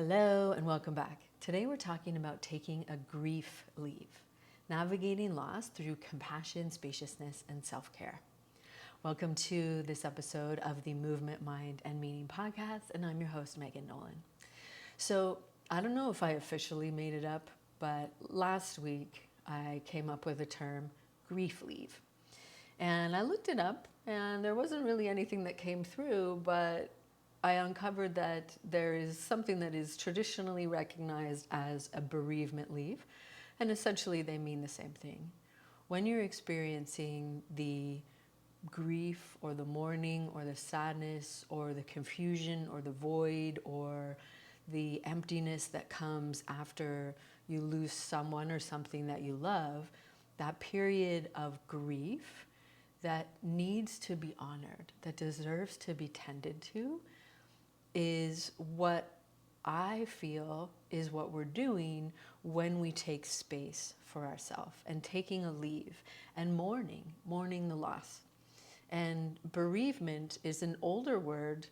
Hello and welcome back. Today we're talking about taking a grief leave, navigating loss through compassion, spaciousness, and self-care. Welcome to this episode of the Movement, Mind, and Meaning podcast, and I'm your host, Megan Nolan. So I don't know if I officially made it up, but last week I came up with the term grief leave. And I looked it up, and there wasn't really anything that came through, but I uncovered that there is something that is traditionally recognized as a bereavement leave, and essentially they mean the same thing. When you're experiencing the grief or the mourning or the sadness or the confusion or the void or the emptiness that comes after you lose someone or something that you love, that period of grief that needs to be honored, that deserves to be tended to, is what I feel is what we're doing when we take space for ourselves and taking a leave and mourning the loss. And bereavement is an older word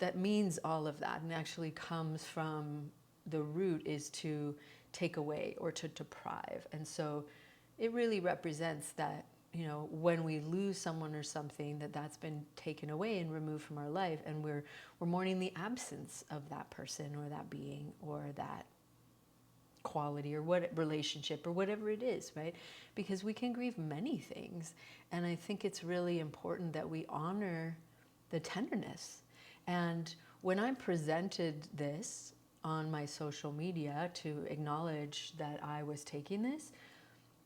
that means all of that and actually comes from the root is to take away or to deprive. And so it really represents that, when we lose someone or something, that's been taken away and removed from our life, and we're mourning the absence of that person or that being or that quality or what relationship or whatever it is, right? Because we can grieve many things, and I think it's really important that we honor the tenderness. And when I presented this on my social media to acknowledge that I was taking this,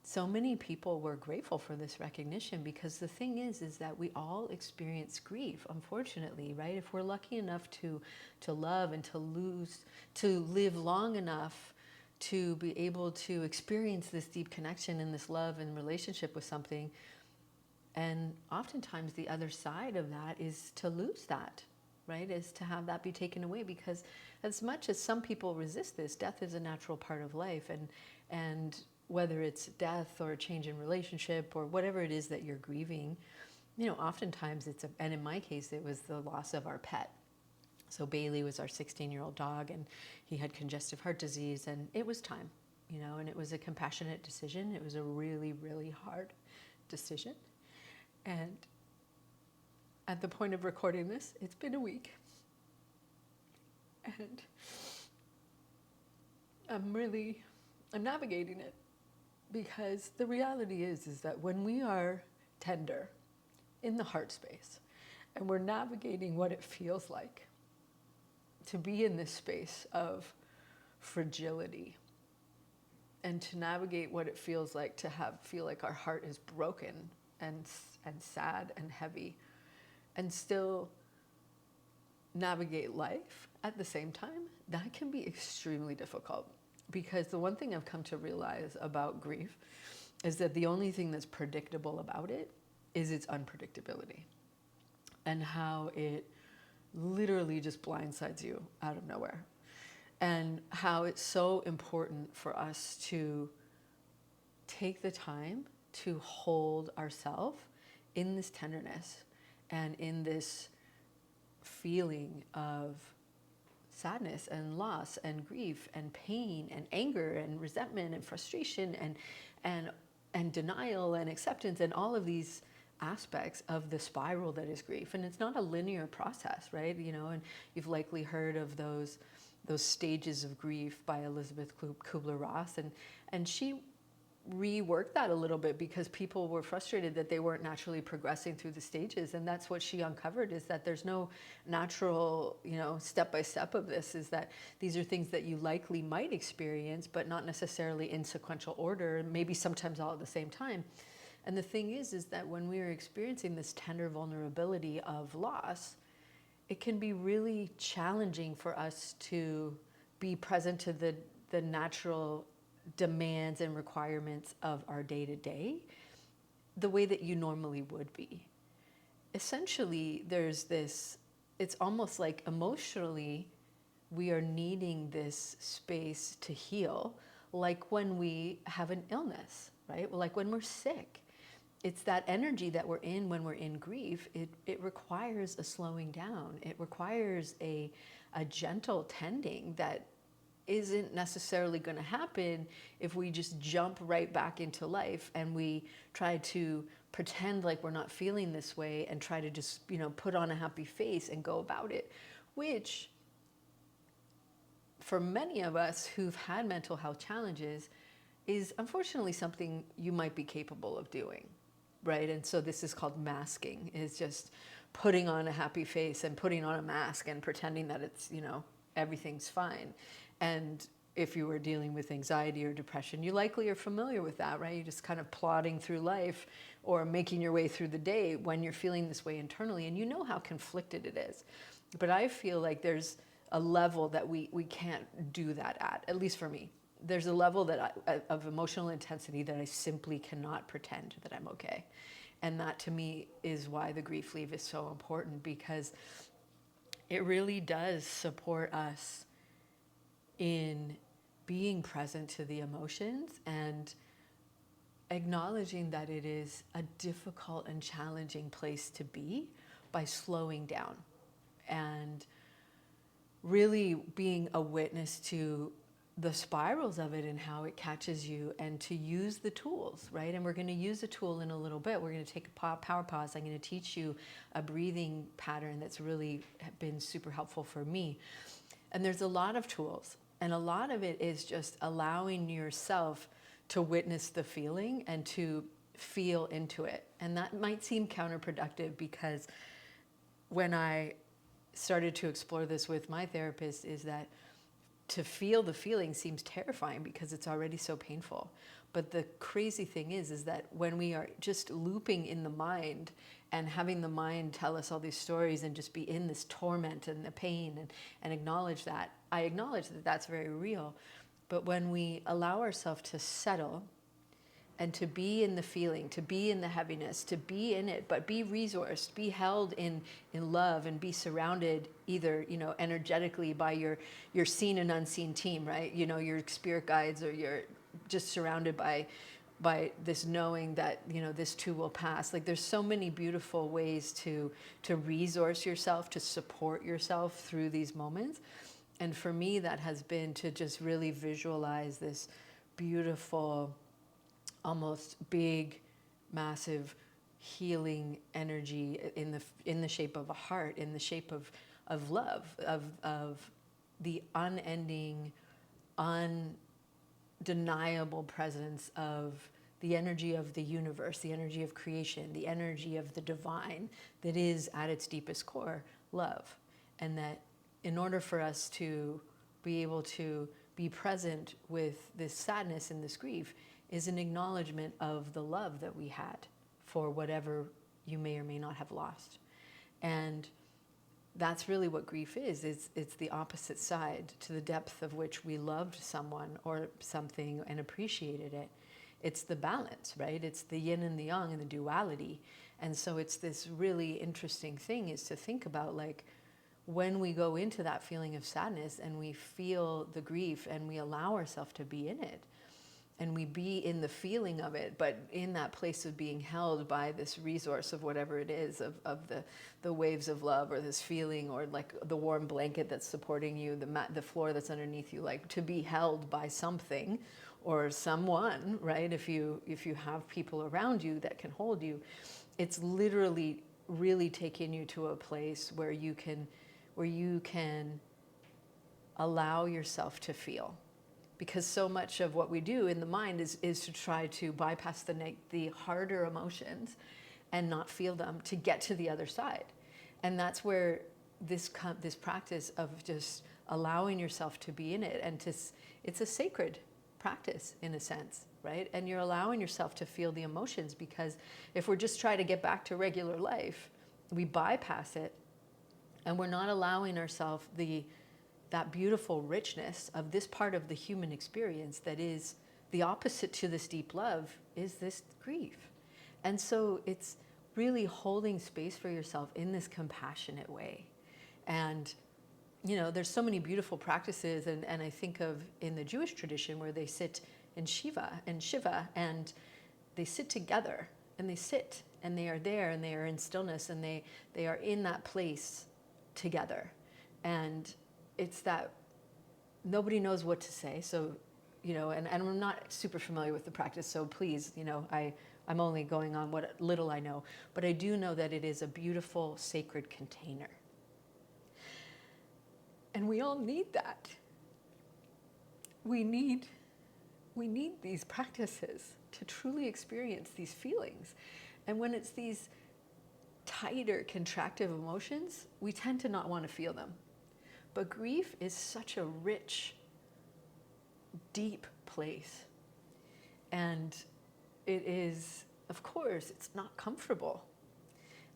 so many people were grateful for this recognition, because the thing is that we all experience grief, unfortunately, right? If we're lucky enough to love and to live long enough to be able to experience this deep connection and this love and relationship with something, and oftentimes the other side of that is to lose that, right? Is to have that be taken away, because as much as some people resist this, death is a natural part of life, and whether it's death or a change in relationship or whatever it is that you're grieving, oftentimes and in my case, it was the loss of our pet. So Bailey was our 16-year-old dog, and he had congestive heart disease, and it was time, and it was a compassionate decision. It was a really, really hard decision. And at the point of recording this, it's been a week. And I'm navigating it. Because the reality is that when we are tender in the heart space and we're navigating what it feels like to be in this space of fragility and to navigate what it feels like to feel like our heart is broken and sad and heavy, and still navigate life at the same time, that can be extremely difficult. Because the one thing I've come to realize about grief is that the only thing that's predictable about it is its unpredictability, and how it literally just blindsides you out of nowhere, and how it's so important for us to take the time to hold ourselves in this tenderness and in this feeling of sadness and loss and grief and pain and anger and resentment and frustration and denial and acceptance and all of these aspects of the spiral that is grief. And it's not a linear process, right? And you've likely heard of those stages of grief by Elizabeth Kubler-Ross, and she reworked that a little bit because people were frustrated that they weren't naturally progressing through the stages. And that's what she uncovered, is that there's no natural, step by step of this, is that these are things that you likely might experience, but not necessarily in sequential order, maybe sometimes all at the same time. And the thing is that when we are experiencing this tender vulnerability of loss, it can be really challenging for us to be present to the natural demands and requirements of our day-to-day the way that you normally would be. Essentially, there's this, it's almost like emotionally we are needing this space to heal, like when we have an illness, right? Like when we're sick. It's that energy that we're in when we're in grief. It requires a slowing down. It requires a gentle tending that isn't necessarily going to happen if we just jump right back into life and we try to pretend like we're not feeling this way and try to just, put on a happy face and go about it, which for many of us who've had mental health challenges is unfortunately something you might be capable of doing, right? And so this is called masking, is just putting on a happy face and putting on a mask and pretending that it's, everything's fine. And if you were dealing with anxiety or depression, you likely are familiar with that, right? You're just kind of plodding through life or making your way through the day when you're feeling this way internally, and you know how conflicted it is. But I feel like there's a level that we can't do that at least for me. There's a level that of emotional intensity that I simply cannot pretend that I'm okay. And that to me is why the grief leave is so important, because it really does support us in being present to the emotions and acknowledging that it is a difficult and challenging place to be by slowing down and really being a witness to the spirals of it and how it catches you, and to use the tools, right? And we're going to use a tool in a little bit. We're going to take a power pause. I'm going to teach you a breathing pattern that's really been super helpful for me. And there's a lot of tools, and a lot of it is just allowing yourself to witness the feeling and to feel into it. And that might seem counterproductive, because when I started to explore this with my therapist, is that to feel the feeling seems terrifying because it's already so painful. But the crazy thing is that when we are just looping in the mind and having the mind tell us all these stories and just be in this torment and the pain and acknowledge that, I acknowledge that that's very real. But when we allow ourselves to settle and to be in the feeling, to be in the heaviness, to be in it, but be resourced, be held in love, and be surrounded either, energetically by your seen and unseen team, right? Your spirit guides, or you're just surrounded by this knowing that, this too will pass. Like, there's so many beautiful ways to resource yourself, to support yourself through these moments. And for me, that has been to just really visualize this beautiful, almost big, massive healing energy in the shape of a heart, in the shape of love, of the unending, undeniable presence of the energy of the universe, the energy of creation, the energy of the divine that is at its deepest core love. And that in order for us to be able to be present with this sadness and this grief is an acknowledgement of the love that we had for whatever you may or may not have lost. And that's really what grief is. It's the opposite side to the depth of which we loved someone or something and appreciated it. It's the balance, right? It's the yin and the yang and the duality. And so it's this really interesting thing is to think about, like, when we go into that feeling of sadness and we feel the grief and we allow ourselves to be in it, and we be in the feeling of it, but in that place of being held by this resource of whatever it is, of the waves of love, or this feeling, or like the warm blanket that's supporting you, the floor that's underneath you, like to be held by something or someone, right? If you have people around you that can hold you, it's literally really taking you to a place where you can allow yourself to feel. Because so much of what we do in the mind is to try to bypass the harder emotions and not feel them to get to the other side. And that's where this practice of just allowing yourself to be in it, and it's a sacred practice in a sense, right? And you're allowing yourself to feel the emotions, because if we're just trying to get back to regular life, we bypass it, and we're not allowing ourselves that beautiful richness of this part of the human experience that is the opposite to this deep love, is this grief. And so it's really holding space for yourself in this compassionate way. And, there's so many beautiful practices, and I think of in the Jewish tradition where they sit in Shiva, and they sit together, and they sit, and they are there, and they are in stillness, and they are in that place together. And it's that nobody knows what to say. So, and I'm not super familiar with the practice. So please, I'm only going on what little I know. But I do know that it is a beautiful, sacred container. And we all need that. We need these practices to truly experience these feelings. And when it's these tighter, contractive emotions, we tend to not want to feel them. But grief is such a rich, deep place. And it is, of course, it's not comfortable.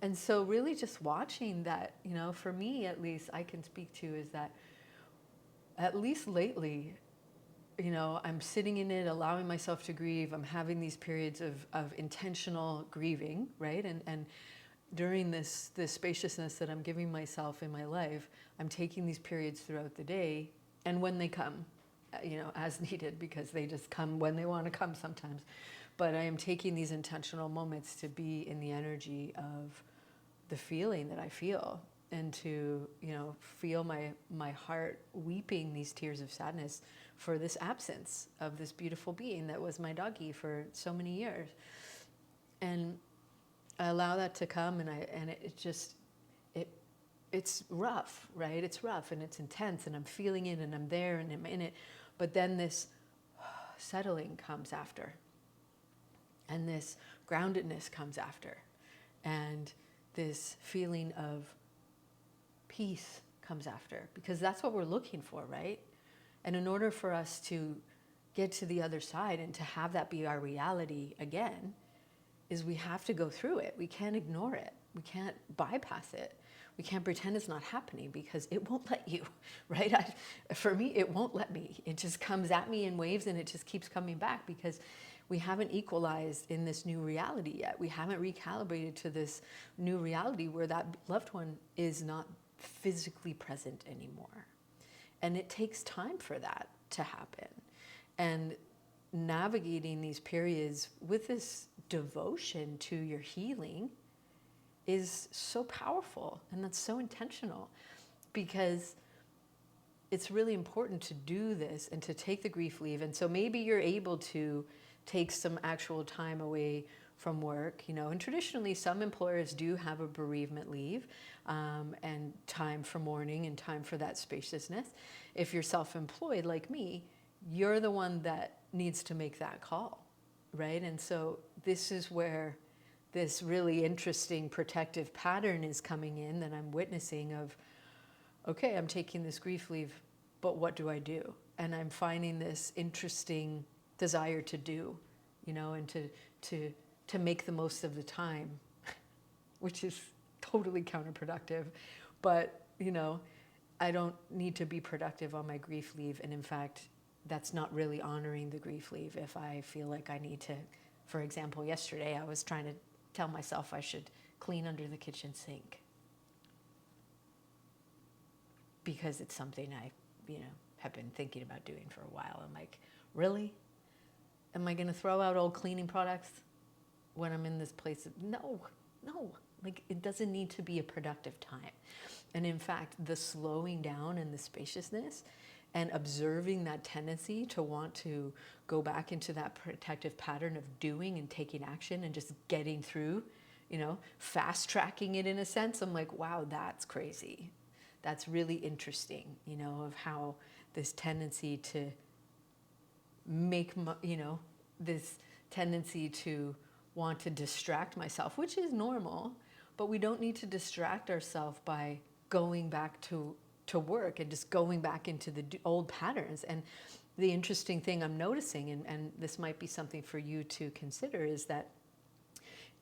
And so really just watching that, for me at least, I can speak to is that at least lately, I'm sitting in it, allowing myself to grieve. I'm having these periods of intentional grieving, right? And during this spaciousness that I'm giving myself in my life, I'm taking these periods throughout the day, and when they come, as needed, because they just come when they want to come sometimes. But I am taking these intentional moments to be in the energy of the feeling that I feel, and to, feel my heart weeping these tears of sadness for this absence of this beautiful being that was my doggie for so many years. And I allow that to come, and it's rough, right? It's rough and it's intense, and I'm feeling it, and I'm there, and I'm in it. But then this settling comes after, and this groundedness comes after, and this feeling of peace comes after, because that's what we're looking for, right? And in order for us to get to the other side and to have that be our reality again, is we have to go through it. We can't ignore it. We can't bypass it. We can't pretend it's not happening, because it won't let you, right? For me, it won't let me. It just comes at me in waves, and it just keeps coming back, because we haven't equalized in this new reality yet. We haven't recalibrated to this new reality where that loved one is not physically present anymore. And it takes time for that to happen. And navigating these periods with this devotion to your healing is so powerful, and that's so intentional, because it's really important to do this and to take the grief leave. And so maybe you're able to take some actual time away from work, and traditionally some employers do have a bereavement leave, and time for mourning and time for that spaciousness. If you're self-employed like me, you're the one that needs to make that call, right? And so this is where this really interesting protective pattern is coming in that I'm witnessing of, okay, I'm taking this grief leave, but what do I do? And I'm finding this interesting desire to do, and to make the most of the time, which is totally counterproductive. But, I don't need to be productive on my grief leave. And in fact, that's not really honoring the grief leave if I feel like I need to. For example, yesterday I was trying to tell myself I should clean under the kitchen sink, because it's something I, have been thinking about doing for a while. I'm like, really? Am I going to throw out old cleaning products when I'm in this place? No. Like, it doesn't need to be a productive time. And in fact, the slowing down and the spaciousness and observing that tendency to want to go back into that protective pattern of doing and taking action and just getting through, fast tracking it in a sense. I'm like, wow, that's crazy. That's really interesting, of how this tendency to make, this tendency to want to distract myself, which is normal, but we don't need to distract ourselves by going back to work and just going back into the old patterns. And the interesting thing I'm noticing, and this might be something for you to consider, is that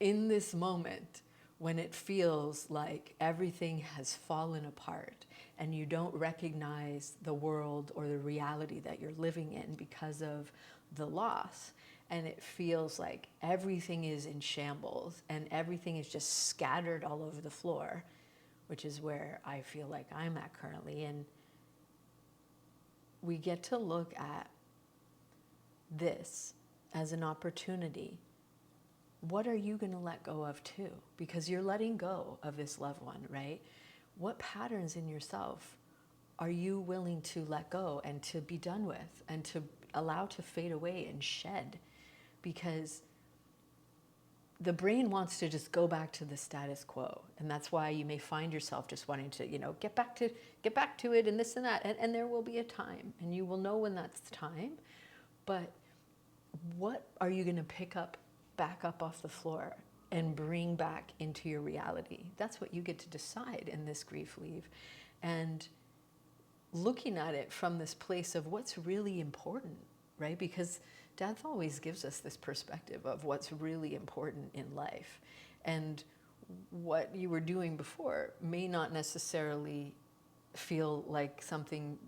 in this moment, when it feels like everything has fallen apart and you don't recognize the world or the reality that you're living in because of the loss, and it feels like everything is in shambles and everything is just scattered all over the floor, which is where I feel like I'm at currently. And we get to look at this as an opportunity. What are you going to let go of too? Because you're letting go of this loved one, right? What patterns in yourself are you willing to let go and to be done with and to allow to fade away and shed? Because the brain wants to just go back to the status quo, and that's why you may find yourself just wanting to, get back to it and this and that, and there will be a time, and you will know when that's the time. But what are you going to pick up back up off the floor and bring back into your reality? That's what you get to decide in this grief leave. And looking at it from this place of what's really important, right? Because death always gives us this perspective of what's really important in life. And what you were doing before may not necessarily feel like something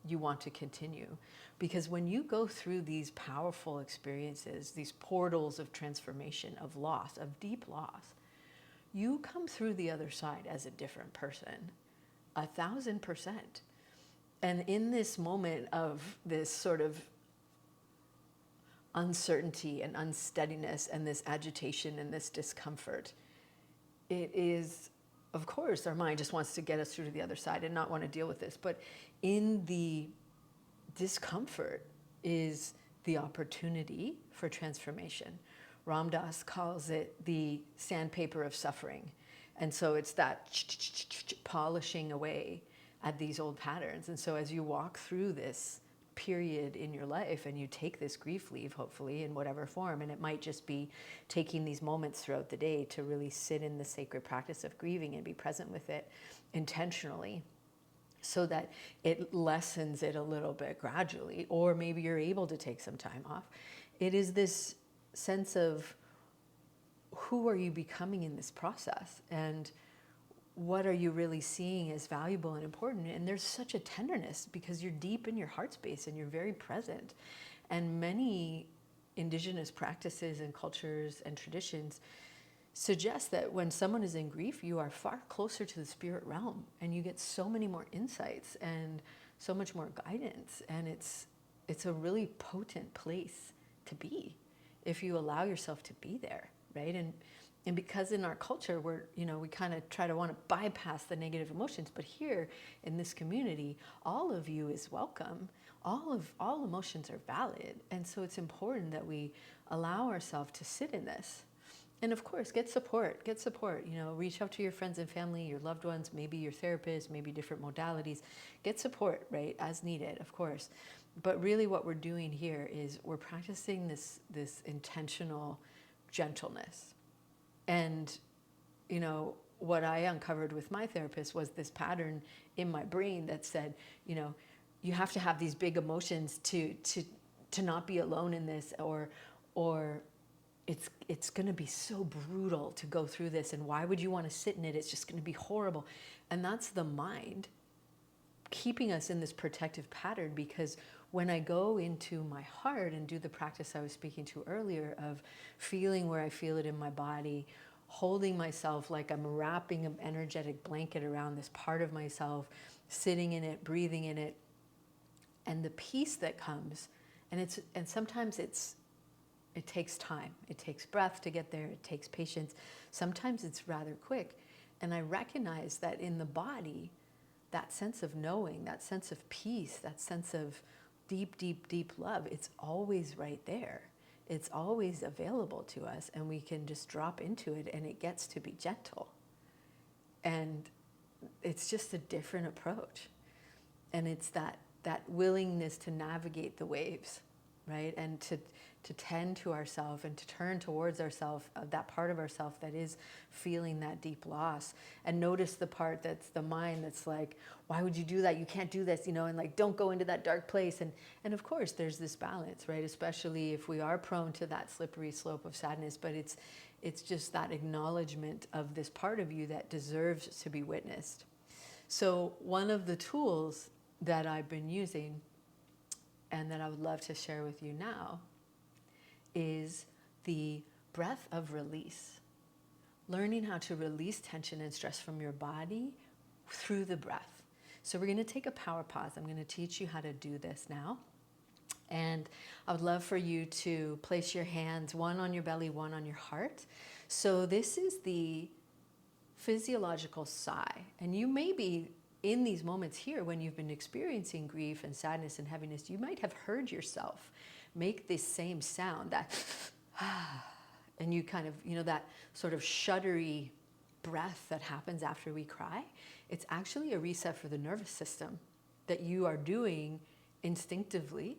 you want to continue. Because when you go through these powerful experiences, these portals of transformation, of loss, of deep loss, you come through the other side as a different person, 1,000%. And in this moment of this sort of uncertainty and unsteadiness and this agitation and this discomfort, it is, of course, our mind just wants to get us through to the other side and not want to deal with this. But in the discomfort is the opportunity for transformation. Ram Dass calls it the sandpaper of suffering. And so it's that polishing away at these old patterns. And so as you walk through this period in your life and you take this grief leave, hopefully in whatever form, and it might just be taking these moments throughout the day to really sit in the sacred practice of grieving and be present with it intentionally, so that it lessens it a little bit gradually, or maybe you're able to take some time off. It is this sense of who are you becoming in this process, and what are you really seeing as valuable and important? And there's such a tenderness because you're deep in your heart space and you're very present. And many indigenous practices and cultures and traditions suggest that when someone is in grief, you are far closer to the spirit realm and you get so many more insights and so much more guidance. And it's a really potent place to be if you allow yourself to be there, right? And because in our culture, we kind of try to want to bypass the negative emotions, but here in this community, all of you is welcome. All emotions are valid. And so it's important that we allow ourselves to sit in this. And of course, get support, reach out to your friends and family, your loved ones, maybe your therapist, maybe different modalities. Get support, right, as needed, of course. But really what we're doing here is we're practicing this intentional gentleness. And, what I uncovered with my therapist was this pattern in my brain that said, you have to have these big emotions to not be alone in this, or it's going to be so brutal to go through this. And why would you want to sit in it? It's just going to be horrible. And that's the mind keeping us in this protective pattern, because when I go into my heart and do the practice I was speaking to earlier of feeling where I feel it in my body, holding myself like I'm wrapping an energetic blanket around this part of myself, sitting in it, breathing in it, and the peace that comes, and sometimes it takes time. It takes breath to get there. It takes patience. Sometimes it's rather quick. And I recognize that in the body, that sense of knowing, that sense of peace, that sense of deep, deep, deep love, it's always right there. It's always available to us, and we can just drop into it, and it gets to be gentle. And it's just a different approach. And it's that willingness to navigate the waves, right? And to tend to ourselves and to turn towards ourselves, that part of ourselves that is feeling that deep loss, and notice the part that's the mind that's like, why would you do that? You can't do this, and like, don't go into that dark place. And of course, there's this balance, right? Especially if we are prone to that slippery slope of sadness, but it's just that acknowledgement of this part of you that deserves to be witnessed. So one of the tools that I've been using and that I would love to share with you now is the breath of release. Learning how to release tension and stress from your body through the breath. So we're going to take a power pause. I'm going to teach you how to do this now. And I would love for you to place your hands, one on your belly, one on your heart. So this is the physiological sigh. And you may be in these moments here, when you've been experiencing grief and sadness and heaviness, you might have heard yourself make this same sound, that and you kind of, that sort of shuddery breath that happens after we cry. It's actually a reset for the nervous system that you are doing instinctively.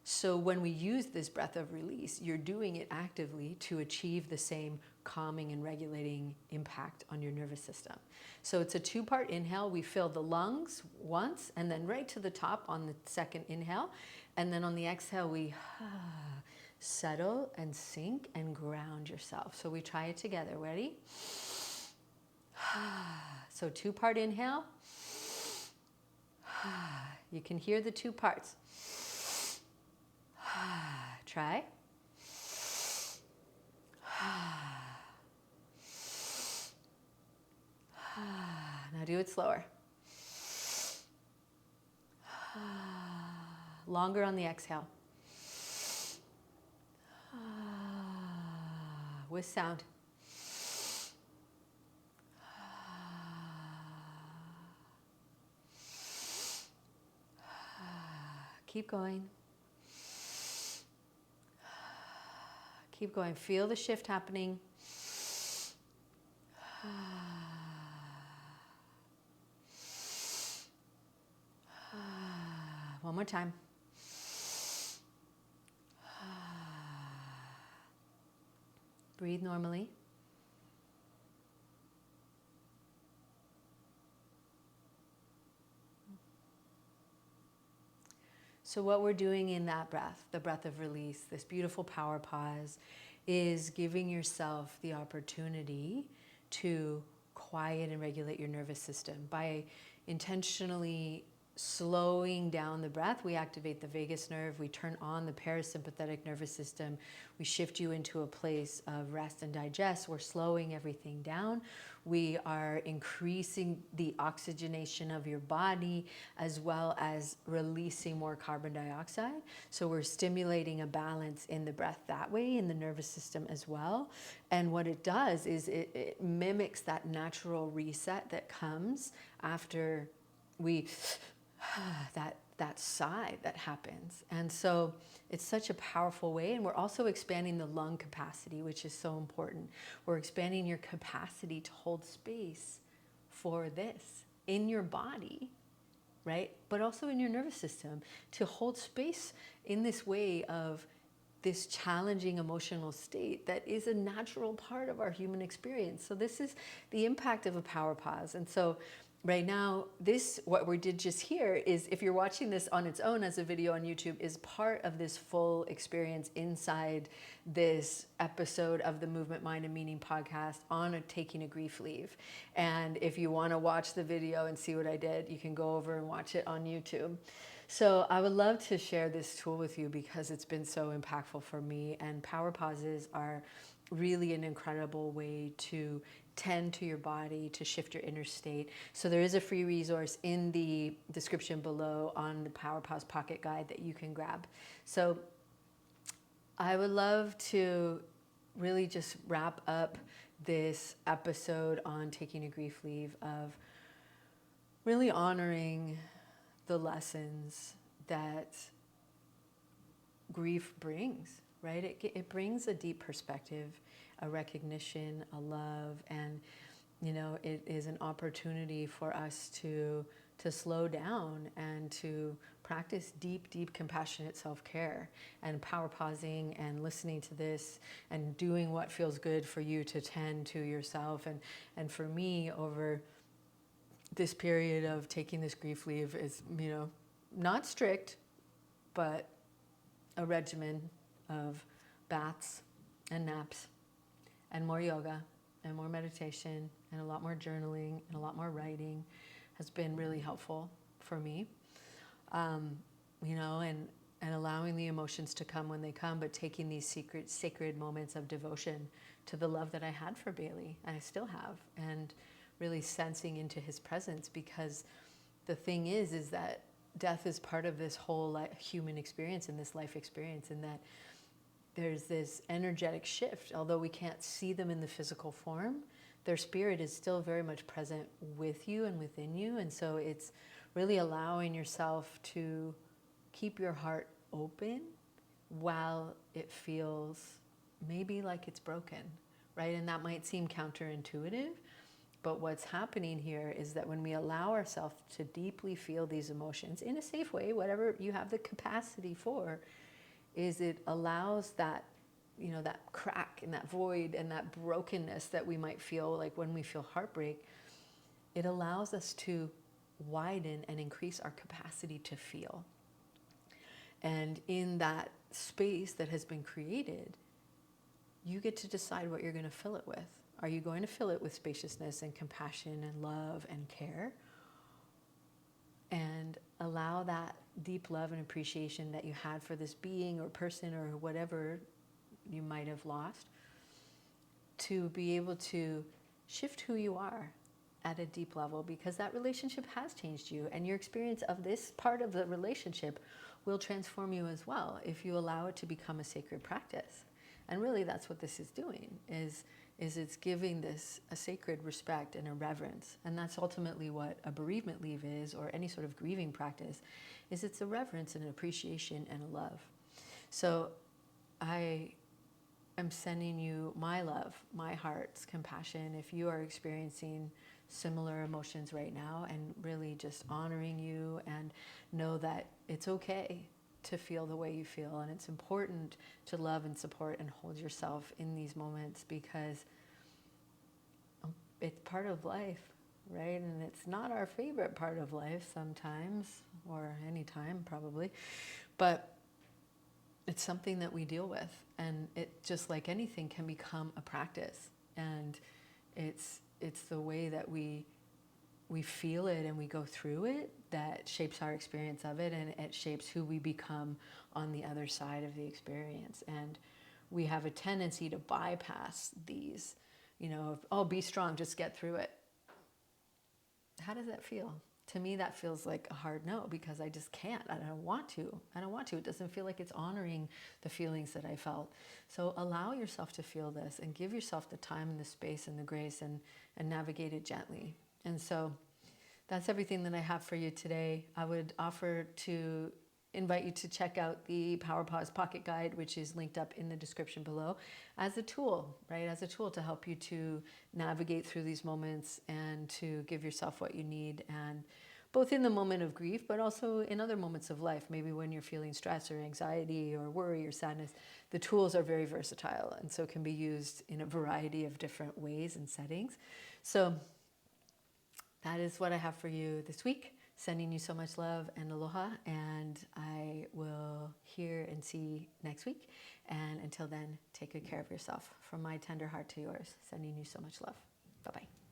So when we use this breath of release, you're doing it actively to achieve the same calming and regulating impact on your nervous system. So it's a 2-part inhale. We fill the lungs once, and then right to the top on the second inhale. And then on the exhale, we settle and sink and ground yourself. So we try it together. Ready? So 2-part inhale. You can hear the 2 parts. Try. Now do it slower. Longer on the exhale. With sound. Keep going. Keep going. Feel the shift happening. One more time. Breathe normally. So what we're doing in that breath, the breath of release, this beautiful power pause, is giving yourself the opportunity to quiet and regulate your nervous system. By intentionally slowing down the breath, we activate the vagus nerve, we turn on the parasympathetic nervous system, we shift you into a place of rest and digest. We're slowing everything down. We are increasing the oxygenation of your body, as well as releasing more carbon dioxide. So we're stimulating a balance in the breath that way, in the nervous system as well. And what it does is it mimics that natural reset that comes after we that sigh that happens. And so it's such a powerful way. And we're also expanding the lung capacity, which is so important. We're expanding your capacity to hold space for this in your body, right? But also in your nervous system, to hold space in this way of this challenging emotional state that is a natural part of our human experience. So this is the impact of a power pause. And so right now, what we did just here is, if you're watching this on its own as a video on YouTube, is part of this full experience inside this episode of the Movement, Mind, and Meaning podcast on taking a grief leave. And if you want to watch the video and see what I did, you can go over and watch it on YouTube. So I would love to share this tool with you because it's been so impactful for me. And power pauses are really an incredible way to tend to your body, to shift your inner state. So there is a free resource in the description below on the Power Pause Pocket Guide that you can grab. So I would love to really just wrap up this episode on taking a grief leave of really honoring the lessons that grief brings, right? It brings a deep perspective, a recognition, a love, and it is an opportunity for us to slow down and to practice deep compassionate self-care, and power pausing and listening to this and doing what feels good for you to tend to yourself. And for me, over this period of taking this grief leave is, not strict, but a regimen of baths and naps and more yoga and more meditation and a lot more journaling and a lot more writing has been really helpful for me. And allowing the emotions to come when they come, but taking these sacred moments of devotion to the love that I had for Bailey, and I still have, and really sensing into his presence, because the thing is that death is part of this whole human experience and this life experience, and that there's this energetic shift. Although we can't see them in the physical form, their spirit is still very much present with you and within you. And so it's really allowing yourself to keep your heart open while it feels maybe like it's broken, right? And that might seem counterintuitive, but what's happening here is that when we allow ourselves to deeply feel these emotions in a safe way, whatever you have the capacity for, is it allows that, you know, that crack and that void and that brokenness that we might feel like when we feel heartbreak. It allows us to widen and increase our capacity to feel. And in that space that has been created, you get to decide what you're going to fill it with. Are you going to fill it with spaciousness and compassion and love and care? And allow that deep love and appreciation that you had for this being or person or whatever you might have lost to be able to shift who you are at a deep level, because that relationship has changed you, and your experience of this part of the relationship will transform you as well if you allow it to become a sacred practice. And really that's what this is doing, is it's giving this a sacred respect and a reverence. And that's ultimately what a bereavement leave is, or any sort of grieving practice, is it's a reverence and an appreciation and a love. So I am sending you my love, my heart's compassion if you are experiencing similar emotions right now, and really just honoring you, and know that it's okay to feel the way you feel, and it's important to love and support and hold yourself in these moments, because it's part of life, right? And it's not our favorite part of life sometimes, or any time probably, but it's something that we deal with, and it, just like anything, can become a practice. And it's the way that we feel it and we go through it that shapes our experience of it, and it shapes who we become on the other side of the experience. And we have a tendency to bypass these, you know, oh, be strong, just get through it. How does that feel? To me, that feels like a hard no, because I just can't. I don't want to. I don't want to. It doesn't feel like it's honoring the feelings that I felt. So allow yourself to feel this, and give yourself the time and the space and the grace, and navigate it gently. And so that's everything that I have for you today. I would offer to invite you to check out the Power Pause Pocket Guide, which is linked up in the description below, as a tool, right? As a tool to help you to navigate through these moments and to give yourself what you need, and both in the moment of grief, but also in other moments of life, maybe when you're feeling stress or anxiety or worry or sadness. The tools are very versatile, and so can be used in a variety of different ways and settings. So that is what I have for you this week. Sending you so much love and aloha, and I will hear and see next week. And until then, take good care of yourself. From my tender heart to yours, sending you so much love. Bye-bye.